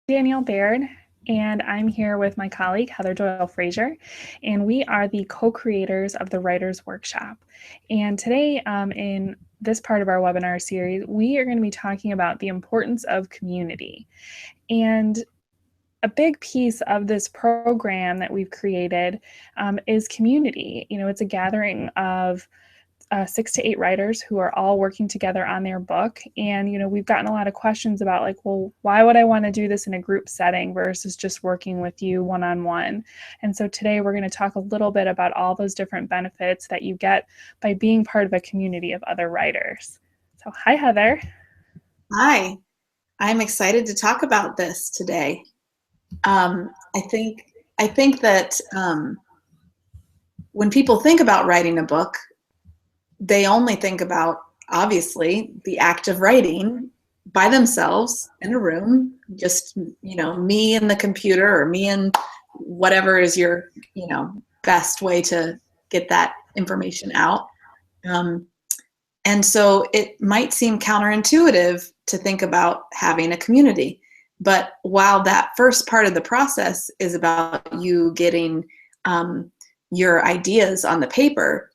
Danielle Baird, and I'm here with my colleague Heather Doyle Fraser, and we are the co-creators of the Writers Workshop. And today, in this part of our webinar series, we are going to be talking about the importance of community. And a big piece of this program that we've created is community. It's a gathering of 6 to 8 writers who are all working together on their book. And, we've gotten a lot of questions about like, well, why would I want to do this in a group setting versus just working with you one-on-one? And so today we're going to talk a little bit about all those different benefits that you get by being part of a community of other writers. So hi, Heather. Hi, I'm excited to talk about this today. I think that when people think about writing a book, they only think about, obviously, the act of writing by themselves in a room, just, me and the computer, or me and whatever is your, best way to get that information out. And so it might seem counterintuitive to think about having a community. But while that first part of the process is about you getting your ideas on the paper,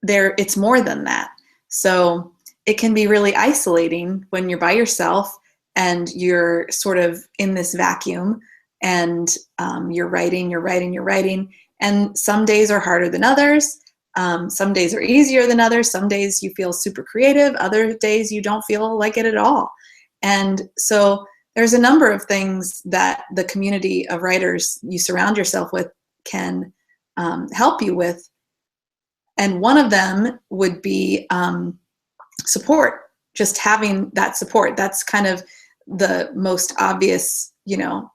it's more than that. So it can be really isolating when you're by yourself and you're sort of in this vacuum, and you're writing. And some days are harder than others. Some days are easier than others. Some days you feel super creative. Other days you don't feel like it at all. And so there's a number of things that the community of writers you surround yourself with can help you with. And one of them would be support, just having that support. That's kind of the most obvious,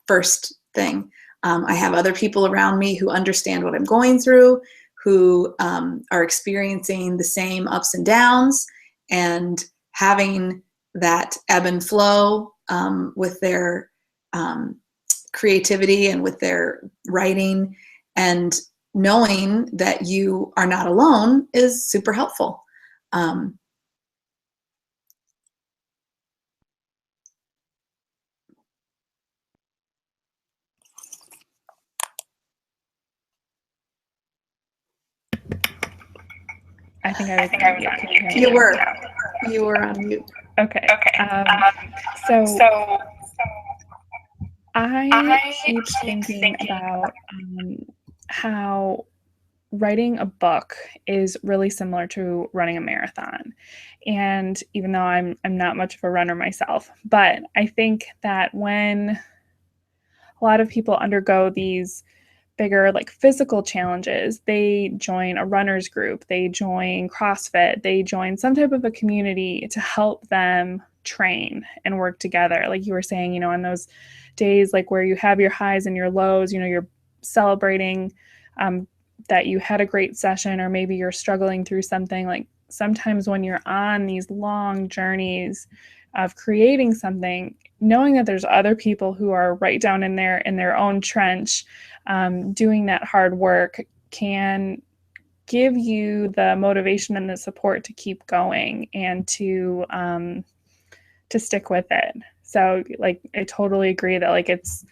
first thing. I have other people around me who understand what I'm going through, who are experiencing the same ups and downs, and having that ebb and flow with their creativity and with their writing, and knowing that you are not alone is super helpful. I think I was on mute. Can you hear me? You were on mute. Okay. So I keep thinking about how writing a book is really similar to running a marathon. And even though I'm not much of a runner myself, but I think that when a lot of people undergo these bigger like physical challenges, they join a runner's group, they join CrossFit, they join some type of a community to help them train and work together. Like you were saying, on those days like where you have your highs and your lows, you're celebrating that you had a great session, or maybe you're struggling through something. Like sometimes when you're on these long journeys of creating something, knowing that there's other people who are right down in their own trench doing that hard work can give you the motivation and the support to keep going and to stick with it. So like I totally agree that like it's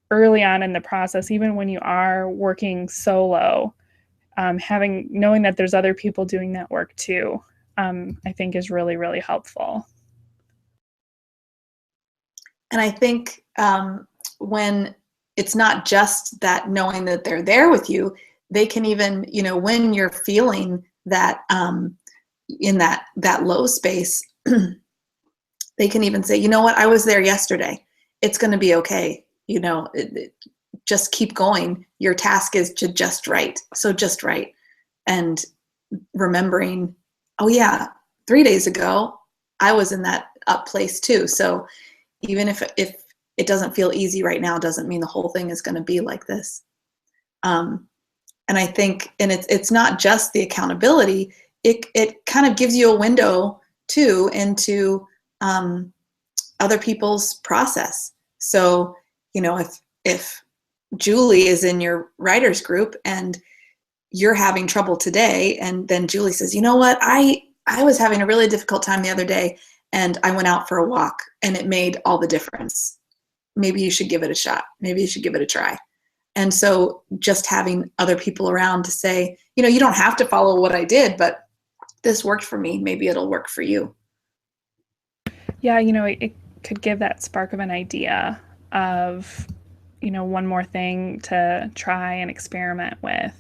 early on in the process, even when you are working solo, knowing that there's other people doing that work too, I think is really, really helpful. And I think when it's not just that knowing that they're there with you, they can even, when you're feeling that in that low space, they can even say, you know what, I was there yesterday. It's going to be okay. Just keep going. Your task is to just write. So just write. And remembering, oh yeah, 3 days ago, I was in that up place too. So even if it doesn't feel easy right now, doesn't mean the whole thing is going to be like this. And I think, and it's not just the accountability, it kind of gives you a window too into other people's process. So, if Julie is in your writers group and you're having trouble today, and then Julie says, you know what, I was having a really difficult time the other day, and I went out for a walk, and it made all the difference. maybe you should give it a shot. Maybe you should give it a try. And so just having other people around to say, you don't have to follow what I did, but this worked for me. Maybe it'll work for you. Yeah, it could give that spark of an idea of, one more thing to try and experiment with.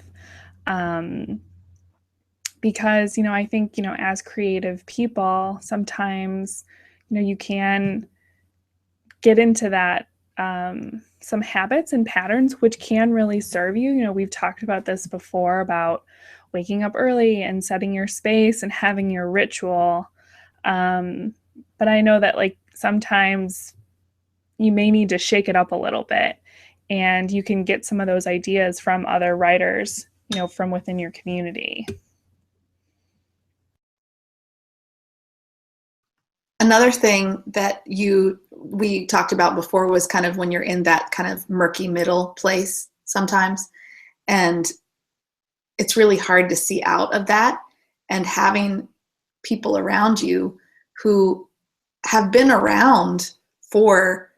Because, I think, as creative people, sometimes, you can get into that, some habits and patterns which can really serve you. We've talked about this before about waking up early and setting your space and having your ritual. But I know that like sometimes you may need to shake it up a little bit, and you can get some of those ideas from other writers, from within your community. Another thing that we talked about before was kind of when you're in that kind of murky middle place sometimes, and it's really hard to see out of that, and having people around you who have been around for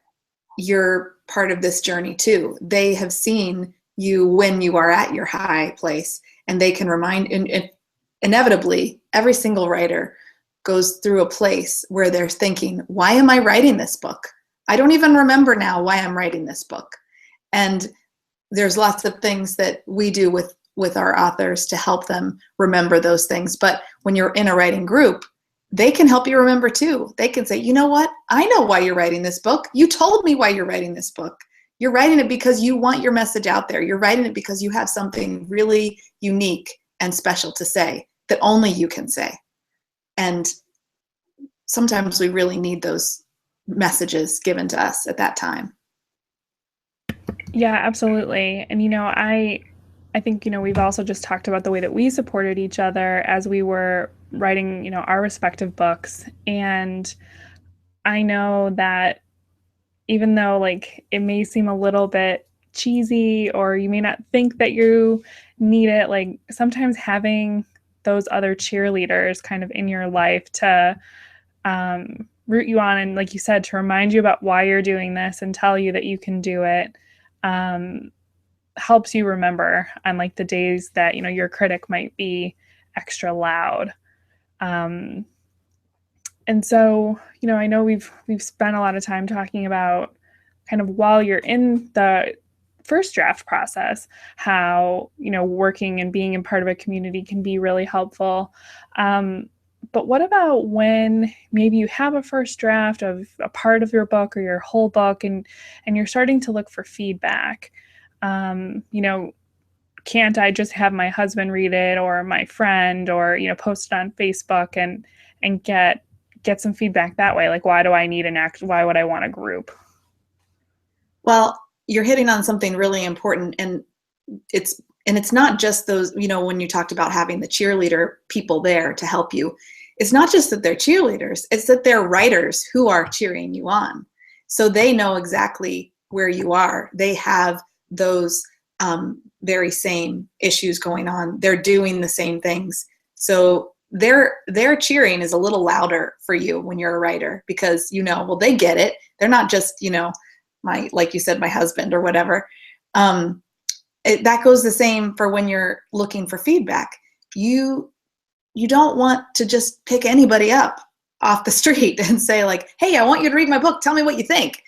your part of this journey too. They have seen you when you are at your high place, and they can remind, and inevitably every single writer goes through a place where they're thinking, why am I writing this book? I don't even remember now why I'm writing this book. And there's lots of things that we do with our authors to help them remember those things. But when you're in a writing group, they can help you remember too. They can say, you know what? I know why you're writing this book. You told me why you're writing this book. You're writing it because you want your message out there. You're writing it because you have something really unique and special to say that only you can say. And sometimes we really need those messages given to us at that time. Yeah, absolutely. And, I think, we've also just talked about the way that we supported each other as we were writing, our respective books. And I know that even though like it may seem a little bit cheesy, or you may not think that you need it, like sometimes having those other cheerleaders kind of in your life to root you on, and like you said, to remind you about why you're doing this and tell you that you can do it, helps you remember on like the days that your critic might be extra loud. And so I know we've spent a lot of time talking about kind of while you're in the first draft process, how working and being in part of a community can be really helpful. But what about when maybe you have a first draft of a part of your book or your whole book, and you're starting to look for feedback? Can't I just have my husband read it, or my friend, or post it on Facebook and get some feedback that way? Like, why do I need why would I want a group? Well, you're hitting on something really important, and it's not just those, when you talked about having the cheerleader people there to help you, it's not just that they're cheerleaders, it's that they're writers who are cheering you on. So they know exactly where you are. They have those very same issues going on. They're doing the same things. So their cheering is a little louder for you when you're a writer, because well, they get it. They're not just like you said, my husband or whatever. That goes the same for when you're looking for feedback. You don't want to just pick anybody up off the street and say like, hey, I want you to read my book, tell me what you think,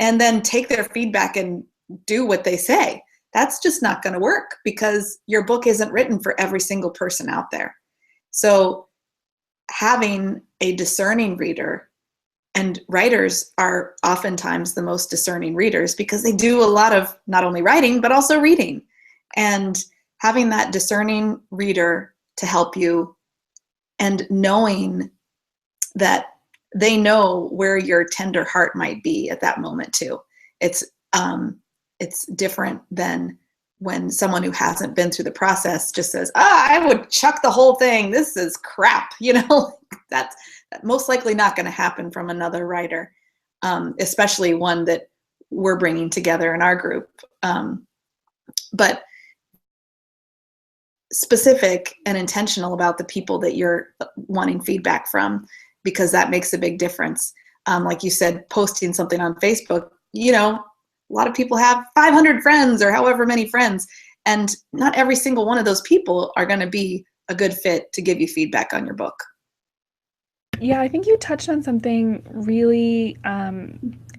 and then take their feedback and do what they say. That's just not going to work, because your book isn't written for every single person out there. So having a discerning reader, and writers are oftentimes the most discerning readers because they do a lot of not only writing, but also reading. And having that discerning reader to help you, and knowing that they know where your tender heart might be at that moment too. It's different than when someone who hasn't been through the process just says, I would chuck the whole thing. This is crap. That's most likely not going to happen from another writer, especially one that we're bringing together in our group. But specific and intentional about the people that you're wanting feedback from, because that makes a big difference. Like you said, posting something on Facebook you know, a lot of people have 500 friends or however many friends, and not every single one of those people are going to be a good fit to give you feedback on your book. Yeah, I think you touched on something really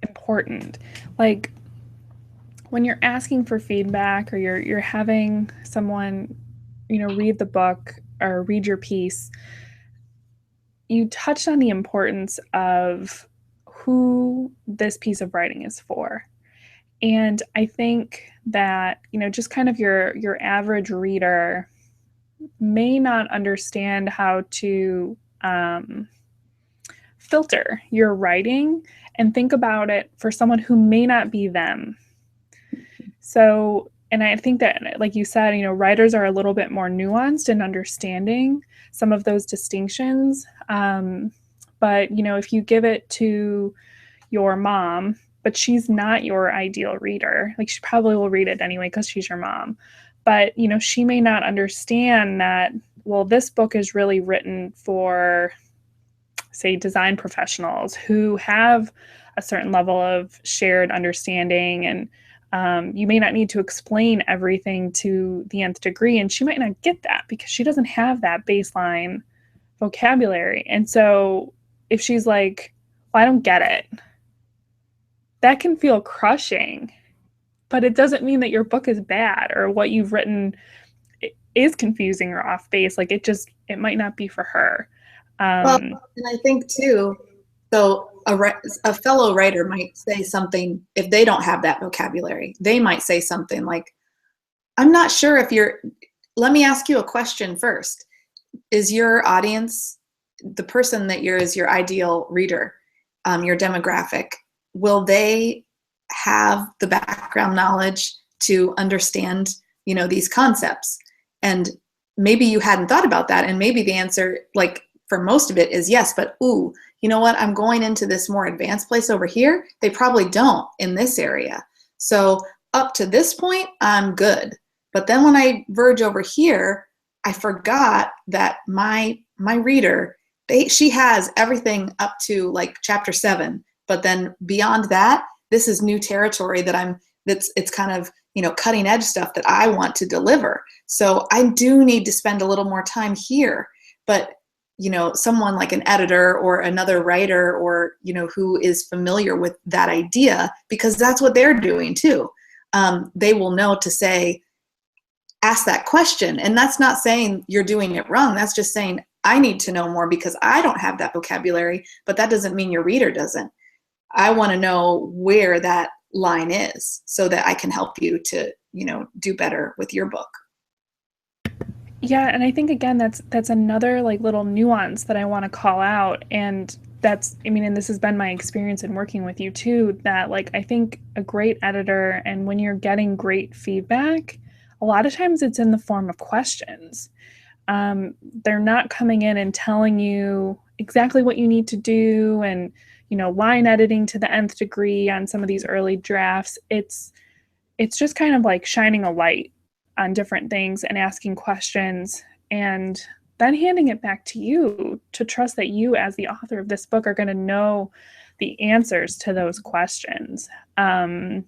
important. Like when you're asking for feedback or you're having someone, read the book or read your piece, you touched on the importance of who this piece of writing is for. And I think that, just kind of your average reader may not understand how to filter your writing and think about it for someone who may not be them. So, and I think that, like you said, writers are a little bit more nuanced in understanding some of those distinctions. But, if you give it to your mom, but she's not your ideal reader, like she probably will read it anyway because she's your mom. But, she may not understand that, well, this book is really written for, say, design professionals who have a certain level of shared understanding, and you may not need to explain everything to the nth degree, and she might not get that because she doesn't have that baseline vocabulary. And so if she's like, well, I don't get it, that can feel crushing, but it doesn't mean that your book is bad or what you've written is confusing or off base. Like it might not be for her. Well, and I think too, so a fellow writer might say something, if they don't have that vocabulary, they might say something like, I'm not sure if let me ask you a question first. Is your audience, the person that is your ideal reader, your demographic, will they have the background knowledge to understand, these concepts? And maybe you hadn't thought about that, and maybe the answer, like for most of it, is yes, but ooh, you know what, I'm going into this more advanced place over here. They probably don't in this area. So up to this point, I'm good. But then when I verge over here, I forgot that my reader, she has everything up to like chapter 7. But then beyond that, this is new territory that it's kind of, cutting edge stuff that I want to deliver. So I do need to spend a little more time here. But, someone like an editor or another writer or, who is familiar with that idea, because that's what they're doing too. They will know to say, ask that question. And that's not saying you're doing it wrong. That's just saying, I need to know more because I don't have that vocabulary, but that doesn't mean your reader doesn't. I want to know where that line is so that I can help you to, do better with your book. Yeah, and I think again that's another like little nuance that I want to call out, and and this has been my experience in working with you too, that like I think a great editor, and when you're getting great feedback, a lot of times it's in the form of questions. They're not coming in and telling you exactly what you need to do and line editing to the nth degree on some of these early drafts. It's just kind of like shining a light on different things and asking questions, and then handing it back to you to trust that you as the author of this book are going to know the answers to those questions. And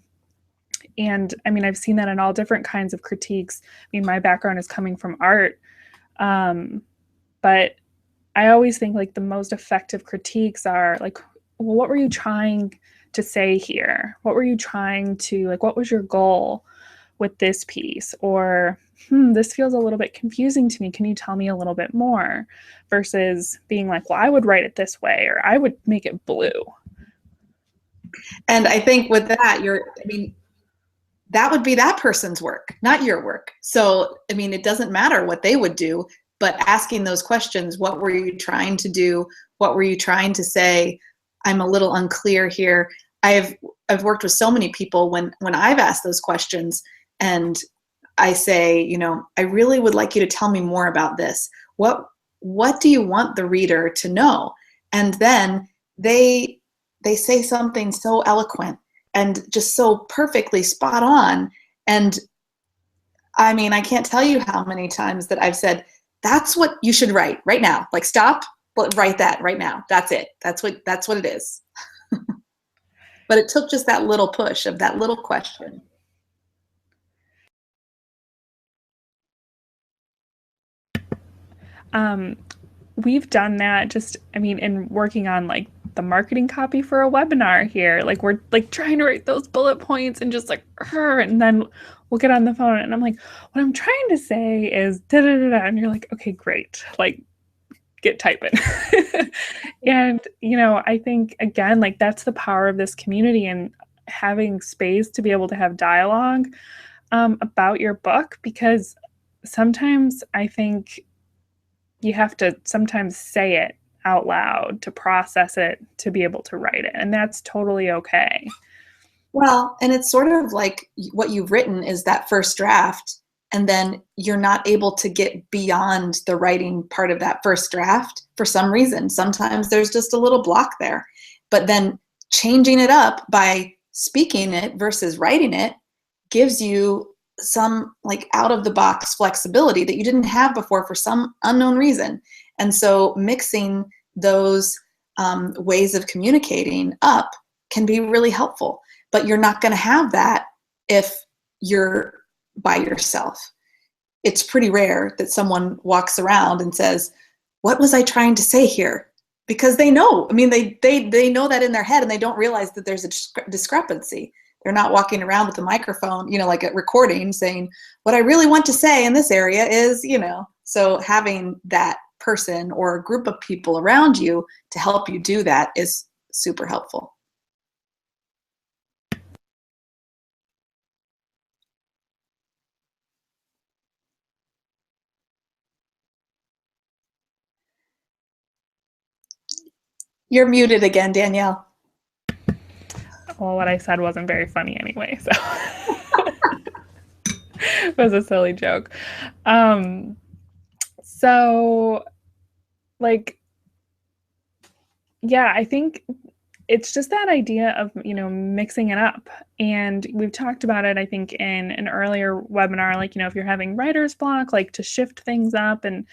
I've seen that in all different kinds of critiques. My background is coming from art, but I always think like the most effective critiques are like, well, what were you trying to say here? What were you trying to, like, what was your goal with this piece? Or, this feels a little bit confusing to me. Can you tell me a little bit more? Versus being like, well, I would write it this way, or I would make it blue. And I think with that, that would be that person's work, not your work. So, it doesn't matter what they would do, but asking those questions, what were you trying to do? What were you trying to say? I'm a little unclear here. I've worked with so many people when I've asked those questions, and I say, I really would like you to tell me more about this. What do you want the reader to know? And then they say something so eloquent and just so perfectly spot on. And I can't tell you how many times that I've said, that's what you should write right now. Like, stop, but write that right now. That's it. That's what it is. But it took just that little push of that little question. We've done that just, I mean, in working on like the marketing copy for a webinar here. Like we're like trying to write those bullet points and just like, and then we'll get on the phone and I'm like, what I'm trying to say is da da da da. And you're like, okay, great. Like get typing. And, you know, I think again, like that's the power of this community and having space to be able to have dialogue about your book, because sometimes I think you have to sometimes say it out loud to process it, to be able to write it. And that's totally okay. Well, and it's sort of like what you've written is that first draft, and then you're not able to get beyond the writing part of that first draft for some reason. Sometimes there's just a little block there. But then changing it up by speaking it versus writing it gives you some like out of the box flexibility that you didn't have before for some unknown reason. And so mixing those ways of communicating up can be really helpful. But you're not going to have that if you're by yourself. It's pretty rare that someone walks around and says, what was I trying to say here? Because they know, I mean, they know that in their head and they don't realize that there's a discrepancy. They're not walking around with a microphone, you know, like a recording saying, what I really want to say in this area is, you know, so having that person or a group of people around you to help you do that is super helpful. You're muted again, Danielle. Well, what I said wasn't very funny anyway, so it was a silly joke. So like, yeah, I think it's just that idea of, you know, mixing it up. And we've talked about it, I think, in an earlier webinar, like, you know, if you're having writer's block, like to shift things up and,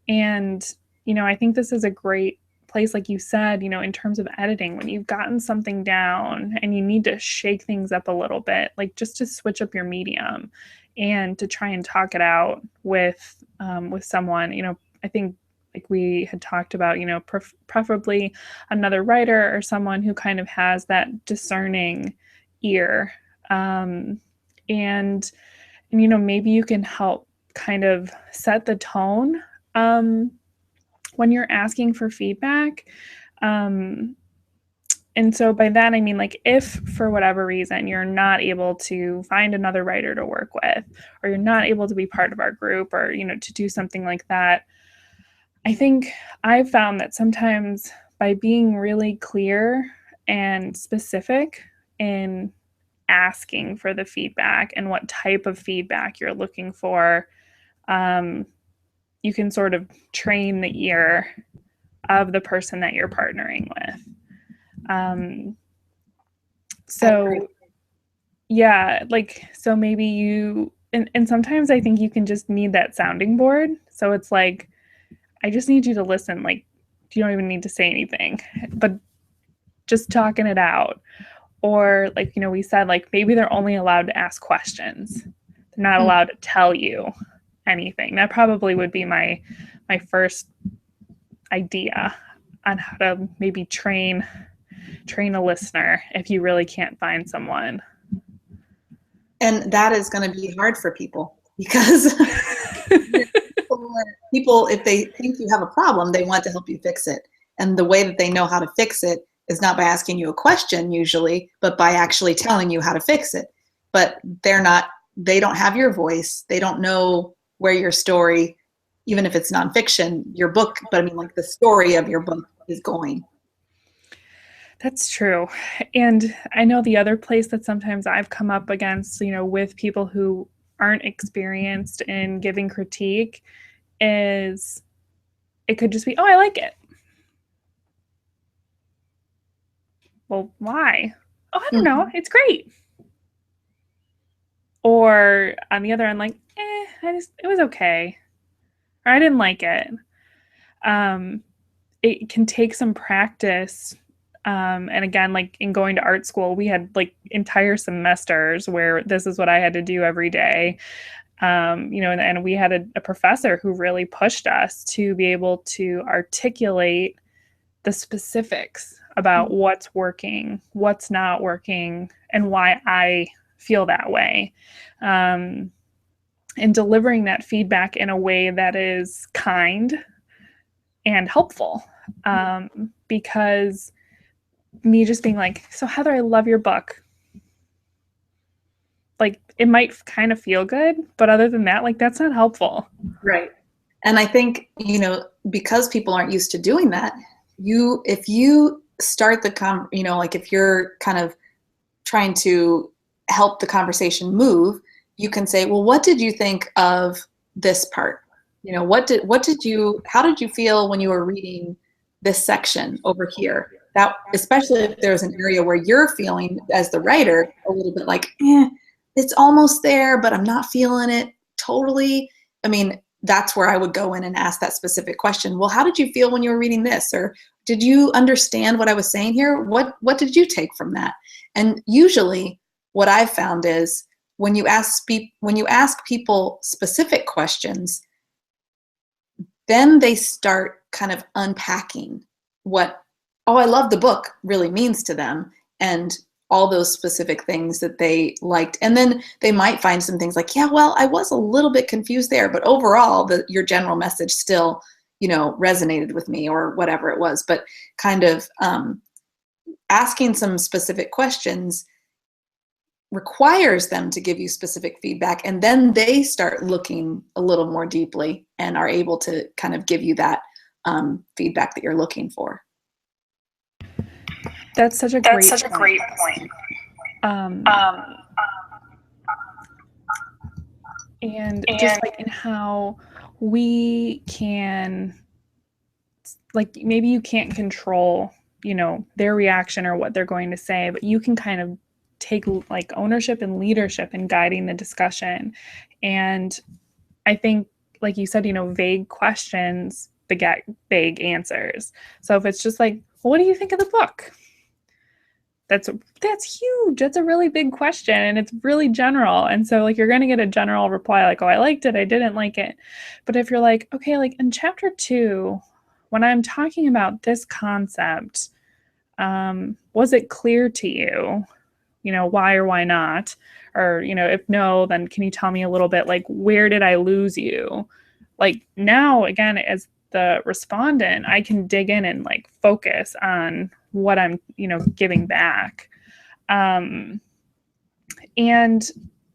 you know, I think this is a great place, like you said, you know, in terms of editing, when you've gotten something down and you need to shake things up a little bit, like just to switch up your medium and to try and talk it out with someone, you know, I think like we had talked about, you know, preferably another writer or someone who kind of has that discerning ear. And you know, maybe you can help kind of set the tone when you're asking for feedback. And so by that, I mean, like, if for whatever reason you're not able to find another writer to work with, or you're not able to be part of our group, or, you know, to do something like that, I think I've found that sometimes by being really clear and specific in asking for the feedback and what type of feedback you're looking for, you can sort of train the ear of the person that you're partnering with. So yeah, like, so maybe you, and sometimes I think you can just need that sounding board. So it's like, I just need you to listen. Like, you don't even need to say anything, but just talking it out. Or like, you know, we said like maybe they're only allowed to ask questions. They're not allowed to tell you anything. That probably would be my first idea on how to maybe train a listener if you really can't find someone. And that is going to be hard for people because people, if they think you have a problem, they want to help you fix it. And the way that they know how to fix it is not by asking you a question usually, but by actually telling you how to fix it. But they don't have your voice. They don't know where your story, even if it's nonfiction, your book, but I mean like the story of your book is going. That's true. And I know the other place that sometimes I've come up against, you know, with people who aren't experienced in giving critique is it could just be, oh, I like it. Well, why? Oh, I don't know. It's great. Or on the other end, like, it was okay. Or I didn't like it. It can take some practice And again, like in going to art school, we had like entire semesters where this is what I had to do every day. And we had a professor who really pushed us to be able to articulate the specifics about what's working, what's not working, and why I feel that way. And delivering that feedback in a way that is kind and helpful. Because me just being like, so Heather, I love your book. Like, it might kind of feel good, but other than that, like, that's not helpful. Right. And I think, because people aren't used to doing that, if you start like if you're kind of trying to help the conversation move, you can say, well, what did you think of this part? How did you feel when you were reading this section over here? That, especially if there's an area where you're feeling as the writer a little bit like, it's almost there, but I'm not feeling it totally. I mean, that's where I would go in and ask that specific question. Well, how did you feel when you were reading this? Or did you understand what I was saying here? What did you take from that? And usually what I've found is when you ask people specific questions, then they start kind of unpacking what, oh, I love the book really means to them, and all those specific things that they liked. And then they might find some things like, yeah, well, I was a little bit confused there, but overall your general message still, resonated with me, or whatever it was. But kind of asking some specific questions requires them to give you specific feedback, and then they start looking a little more deeply and are able to kind of give you that feedback that you're looking for. That's such a great point. And just like in how we can, like, maybe you can't control, their reaction or what they're going to say, but you can kind of take like ownership and leadership in guiding the discussion. And I think, like you said, vague questions beget vague answers. So if it's just like, well, what do you think of the book? That's huge. That's a really big question, and it's really general. And so like you're going to get a general reply like, oh, I liked it, I didn't like it. But if you're like, okay, like in chapter 2, when I'm talking about this concept, was it clear to you, why or why not? Or, if no, then can you tell me a little bit, like, where did I lose you? Like now, again, as the respondent, I can dig in and like focus on what I'm, giving back. And,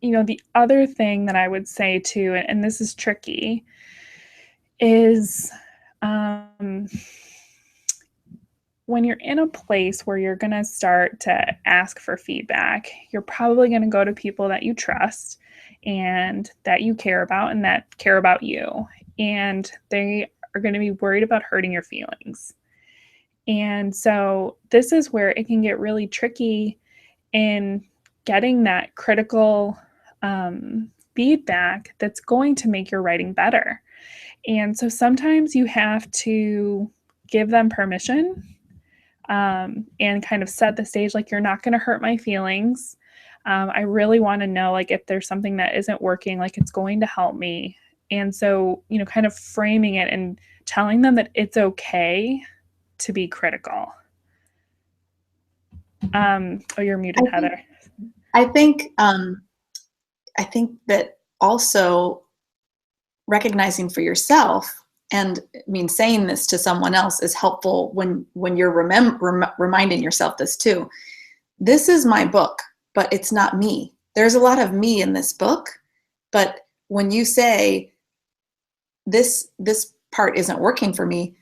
the other thing that I would say too, and this is tricky, is when you're in a place where you're going to start to ask for feedback, you're probably going to go to people that you trust and that you care about and that care about you. And they are going to be worried about hurting your feelings. And so this is where it can get really tricky in getting that critical feedback that's going to make your writing better. And so sometimes you have to give them permission and kind of set the stage, like, you're not going to hurt my feelings. I really want to know, like, if there's something that isn't working, like, it's going to help me. And so, kind of framing it and telling them that it's okay to be critical. Oh, you're muted, Heather. I think that also recognizing for yourself, and saying this to someone else is helpful when you're reminding yourself this too. This is my book, but it's not me. There's a lot of me in this book, but when you say this part isn't working for me,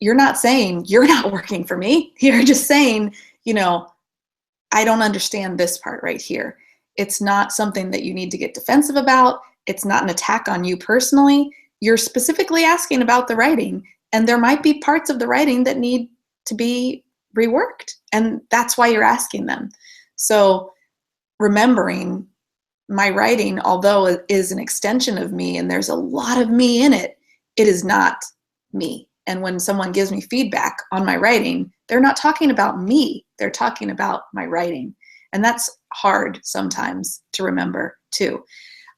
you're not saying you're not working for me. You're just saying, I don't understand this part right here. It's not something that you need to get defensive about. It's not an attack on you personally. You're specifically asking about the writing, and there might be parts of the writing that need to be reworked, and that's why you're asking them. So remembering my writing, although it is an extension of me and there's a lot of me in it, it is not me. And when someone gives me feedback on my writing, they're not talking about me. They're talking about my writing. And that's hard sometimes to remember too.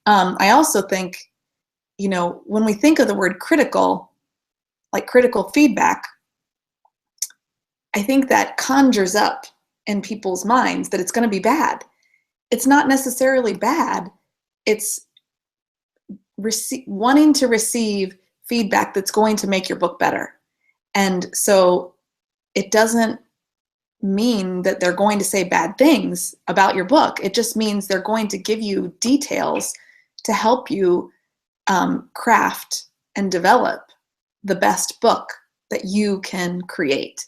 I also think, when we think of the word critical, like critical feedback, I think that conjures up in people's minds that it's going to be bad. It's not necessarily bad. It's wanting to receive feedback that's going to make your book better. And so it doesn't mean that they're going to say bad things about your book. It just means they're going to give you details to help you craft and develop the best book that you can create.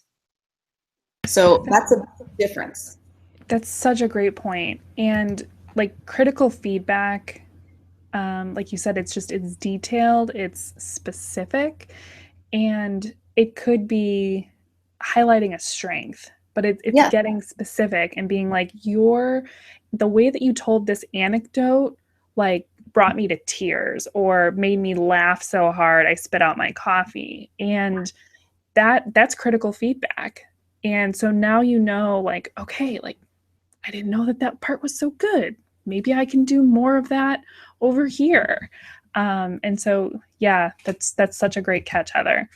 So that's a difference. That's such a great point. And like critical feedback, like you said, it's detailed, it's specific, and it could be highlighting a strength, but it's Yes. getting specific and being like, the way that you told this anecdote, like, brought me to tears or made me laugh so hard I spit out my coffee. And that's critical feedback. And so now like, okay, like, I didn't know that part was so good. Maybe I can do more of that over here. And so, yeah, that's such a great catch, Heather.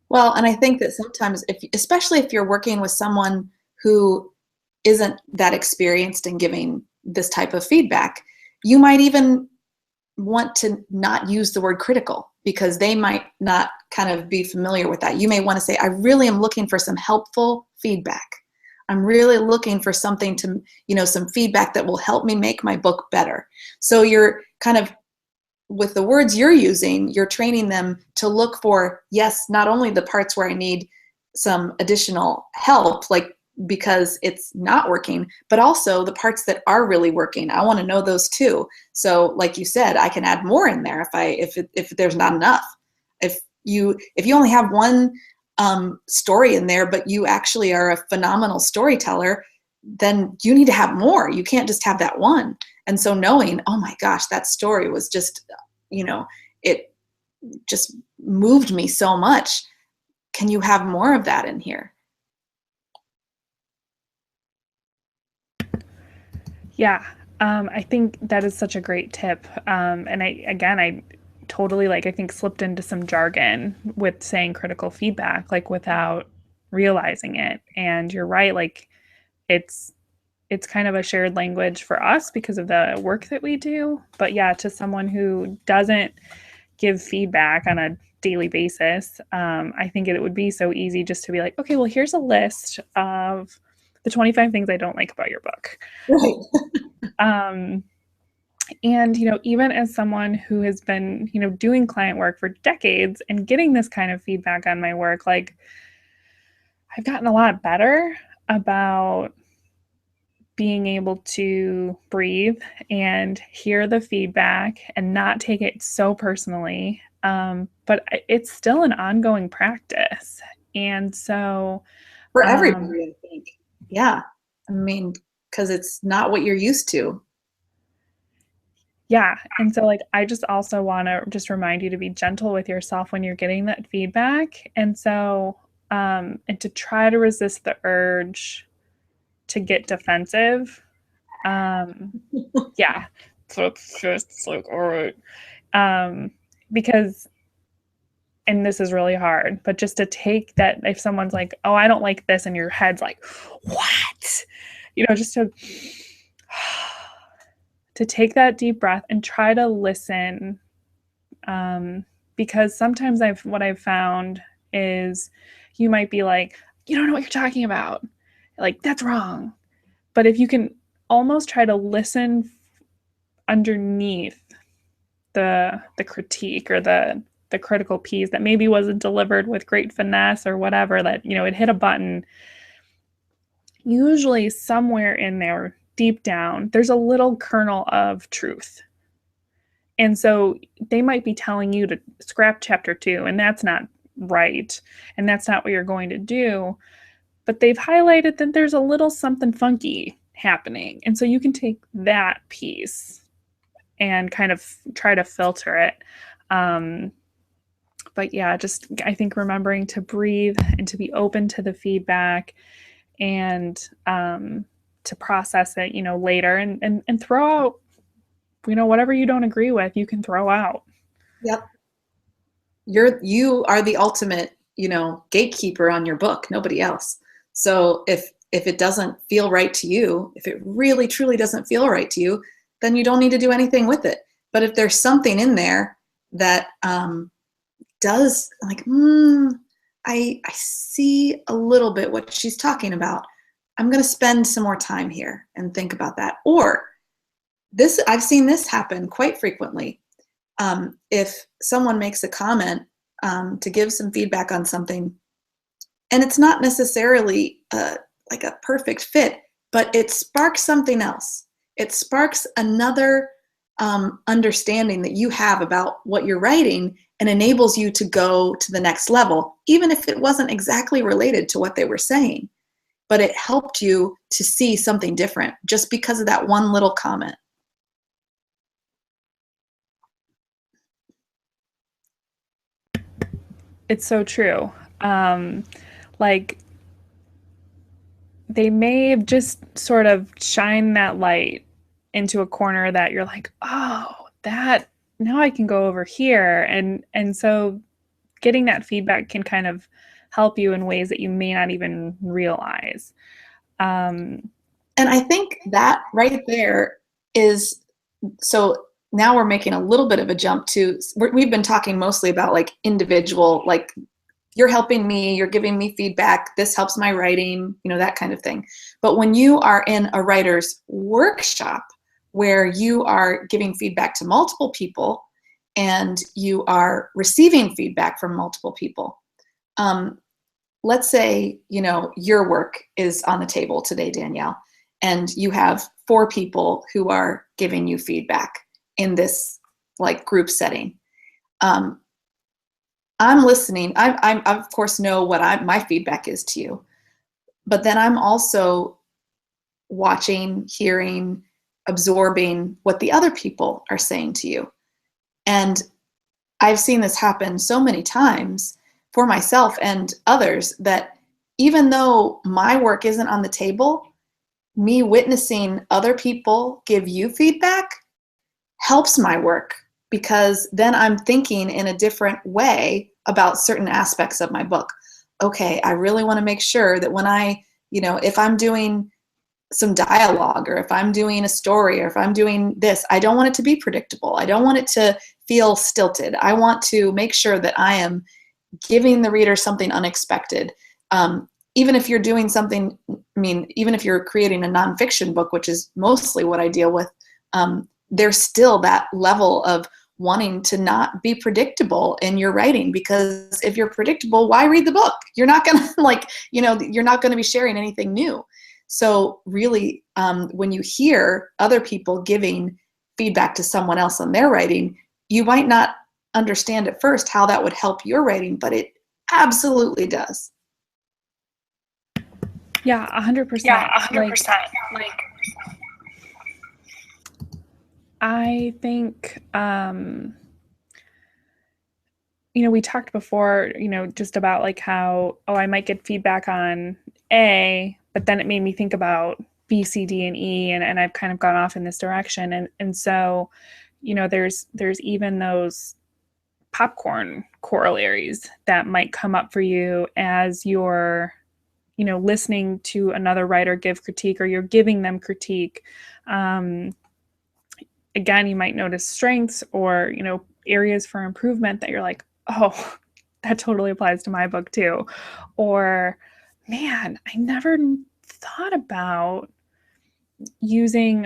Well, and I think that sometimes, especially if you're working with someone who isn't that experienced in giving this type of feedback, you might even want to not use the word critical because they might not kind of be familiar with that. You may want to say, I really am looking for some helpful feedback. I'm really looking for something to, some feedback that will help me make my book better. So you're kind of, with the words you're using, you're training them to look for, yes, not only the parts where I need some additional help, like because it's not working, but also the parts that are really working. I want to know those too. So like you said, I can add more in there if there's not enough. If you only have one story in there, but you actually are a phenomenal storyteller, then you need to have more. You can't just have that one. And so knowing, oh my gosh, that story was just, it just moved me so much. Can you have more of that in here? Yeah, I think that is such a great tip. And I totally I think slipped into some jargon with saying critical feedback, like without realizing it. And you're right, like it's kind of a shared language for us because of the work that we do. But yeah, to someone who doesn't give feedback on a daily basis, I think it would be so easy just to be like, okay, well, here's a list of the 25 things I don't like about your book. Right. And, even as someone who has been, doing client work for decades and getting this kind of feedback on my work, like I've gotten a lot better about being able to breathe and hear the feedback and not take it so personally. But it's still an ongoing practice. And so, For everybody, I think. Yeah. I mean, because it's not what you're used to. yeah. And so, like, I just also want to just remind you to be gentle with yourself when you're getting that feedback. And so, and to try to resist the urge to get defensive. Yeah. So it's just like, all right. Because, and this is really hard, but just to take that, if someone's like, oh, I don't like this, and your head's like, what? Just to take that deep breath and try to listen. Because sometimes what I've found is you might be like, you don't know what you're talking about. Like, that's wrong. But if you can almost try to listen underneath the critique or the critical piece that maybe wasn't delivered with great finesse or whatever, that it hit a button, usually somewhere in there deep down there's a little kernel of truth. And so they might be telling you to scrap chapter 2, and that's not right, and that's not what you're going to do, but they've highlighted that there's a little something funky happening. And so you can take that piece and kind of try to filter it. But yeah, just I think remembering to breathe and to be open to the feedback, and to process it, later, and throw out, whatever you don't agree with, you can throw out. Yep. You are the ultimate, gatekeeper on your book, nobody else. So if it doesn't feel right to you, if it really truly doesn't feel right to you, then you don't need to do anything with it. But if there's something in there that does, like, I see a little bit what she's talking about, I'm going to spend some more time here and think about that. Or this, I've seen this happen quite frequently. If someone makes a comment to give some feedback on something, and it's not necessarily like a perfect fit, but it sparks something else. It sparks another understanding that you have about what you're writing, and enables you to go to the next level, even if it wasn't exactly related to what they were saying. But it helped you to see something different just because of that one little comment. It's so true. Like, they may have just sort of shined that light into a corner that you're like, oh, that, now I can go over here. And so getting that feedback can kind of help you in ways that you may not even realize. And I think that right there is, so now we're making a little bit of a jump to, we've been talking mostly about like individual, like, you're helping me, you're giving me feedback, this helps my writing, that kind of thing. But when you are in a writer's workshop where you are giving feedback to multiple people and you are receiving feedback from multiple people, let's say, your work is on the table today, Danielle, and you have 4 people who are giving you feedback in this like group setting. I'm listening. I of course know what my feedback is to you, but then I'm also watching, hearing, absorbing what the other people are saying to you. And I've seen this happen so many times for myself and others, that even though my work isn't on the table, me witnessing other people give you feedback helps my work, because then I'm thinking in a different way about certain aspects of my book. Okay, I really want to make sure that when if I'm doing some dialogue, or if I'm doing a story, or if I'm doing this, I don't want it to be predictable. I don't want it to feel stilted. I want to make sure that I am giving the reader something unexpected. Even if you're doing something, even if you're creating a nonfiction book, which is mostly what I deal with, there's still that level of wanting to not be predictable in your writing, because if you're predictable, why read the book? You're not going to you're not going to be sharing anything new. So really, when you hear other people giving feedback to someone else on their writing, you might not understand at first how that would help your writing, but it absolutely does. Yeah, 100%. Yeah, 100%. Like, I think, we talked before, just about like how, oh, I might get feedback on A, but then it made me think about B, C, D, and E, and I've kind of gone off in this direction. And so, there's even those popcorn corollaries that might come up for you as you're, listening to another writer give critique, or you're giving them critique. Again, you might notice strengths, or, areas for improvement that you're like, oh, that totally applies to my book too. Or, man, I never thought about using,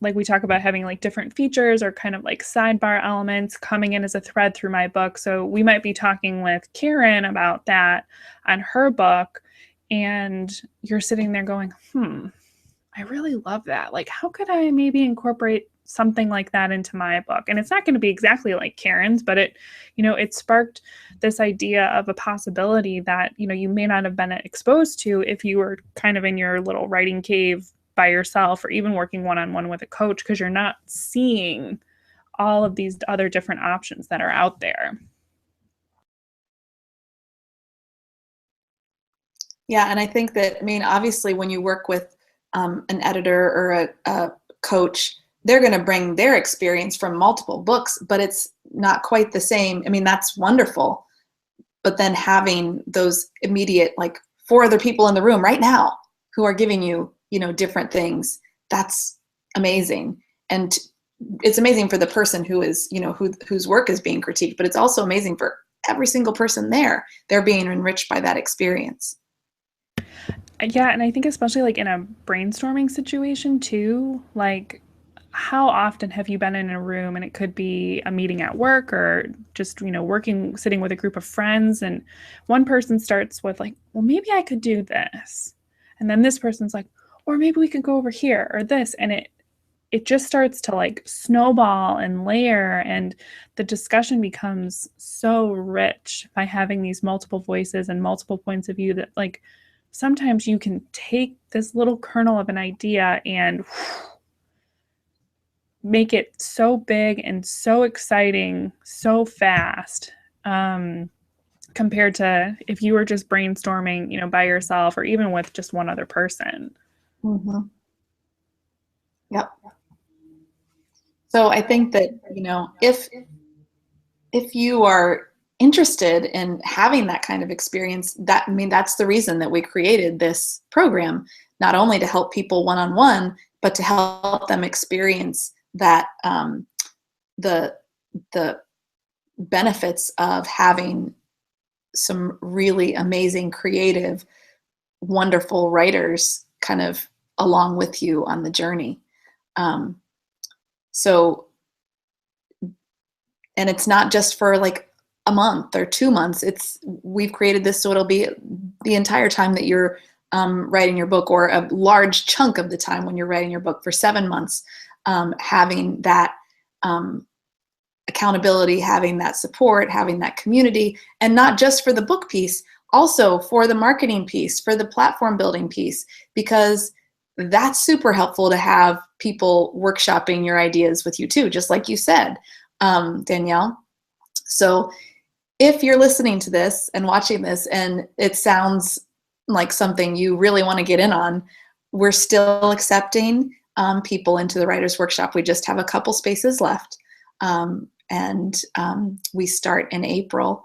like we talk about having like different features or kind of like sidebar elements coming in as a thread through my book. So we might be talking with Karen about that on her book, and you're sitting there going, I really love that. Like, how could I maybe incorporate something like that into my book? And it's not going to be exactly like Karen's, but it sparked this idea of a possibility that, you may not have been exposed to if you were kind of in your little writing cave by yourself, or even working one-on-one with a coach, because you're not seeing all of these other different options that are out there. Yeah, and I think that, I mean, obviously, when you work with an editor or a coach, they're going to bring their experience from multiple books, but it's not quite the same. I mean, that's wonderful. But then having those immediate, like, four other people in the room right now who are giving you, you know, different things, that's amazing. And it's amazing for the person who is, you know, whose work is being critiqued, but it's also amazing for every single person there. They're being enriched by that experience. Yeah, and I think especially like in a brainstorming situation too, like how often have you been in a room and it could be a meeting at work or just, working, sitting with a group of friends, and one person starts with like, well, maybe I could do this. And then this person's like, or maybe we could go over here or this, and it just starts to like snowball and layer, and the discussion becomes so rich by having these multiple voices and multiple points of view that like sometimes you can take this little kernel of an idea and make it so big and so exciting so fast, compared to if you were just brainstorming, by yourself or even with just one other person. Mm-hmm. Yep. So I think that, you know, if you are interested in having that kind of experience, that, I mean, that's the reason that we created this program, not only to help people one-on-one, but to help them experience that, the the benefits of having some really amazing, creative, wonderful writers kind of along with you on the journey. Um, so and it's not just for like a month or 2 months. It's, we've created this so it'll be the entire time that you're writing your book, or a large chunk of the time when you're writing your book for 7 months, having that accountability, having that support, having that community, and not just for the book piece, also for the marketing piece, for the platform building piece, because that's super helpful to have people workshopping your ideas with you too, just like you said, Danielle. So if you're listening to this and watching this and it sounds like something you really want to get in on, we're still accepting people into the writers workshop. We just have a couple spaces left, and we start in April.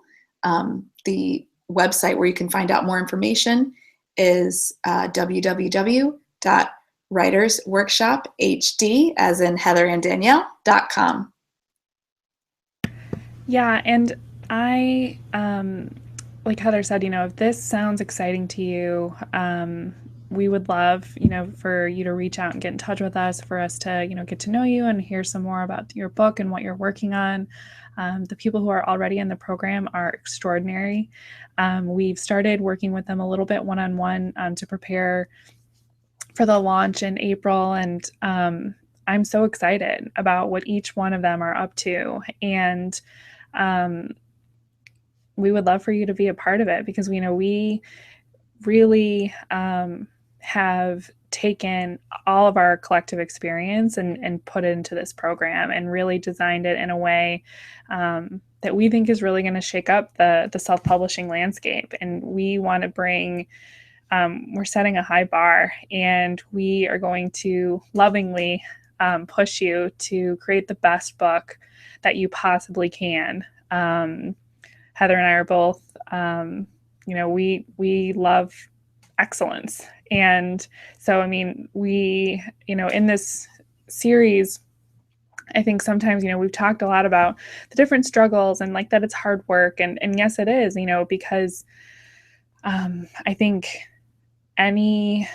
The website where you can find out more information is www.writersworkshophd, as in Heather and Danielle.com. Yeah, and I, like Heather said, if this sounds exciting to you, we would love, for you to reach out and get in touch with us, for us to, get to know you and hear some more about your book and what you're working on. The people who are already in the program are extraordinary. We've started working with them a little bit one-on-one, to prepare for the launch in April, and I'm so excited about what each one of them are up to. And we would love for you to be a part of it, because we know we really have taken all of our collective experience and put it into this program and really designed it in a way that we think is really going to shake up the self-publishing landscape. And we want to bring, we're setting a high bar, and we are going to lovingly push you to create the best book that you possibly can. Heather and I are both, we love excellence. And so, I mean, we, in this series, I think sometimes, we've talked a lot about the different struggles and like that it's hard work. And yes, it is, because I think any,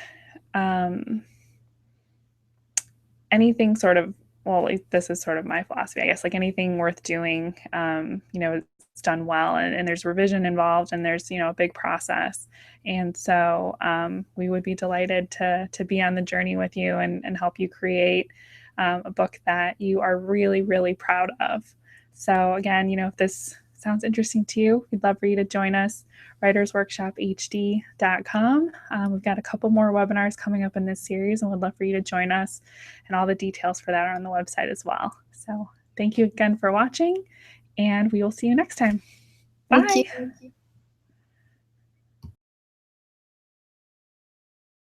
anything sort of, well, this is sort of my philosophy, I guess, like anything worth doing, it's done well, and there's revision involved, and there's, a big process. And so we would be delighted to be on the journey with you and help you create a book that you are really, really proud of. So again, if this sounds interesting to you, we'd love for you to join us, writersworkshophd.com. We've got a couple more webinars coming up in this series, and we'd love for you to join us, and all the details for that are on the website as well. So thank you again for watching, and we will see you next time. Bye. Thank you.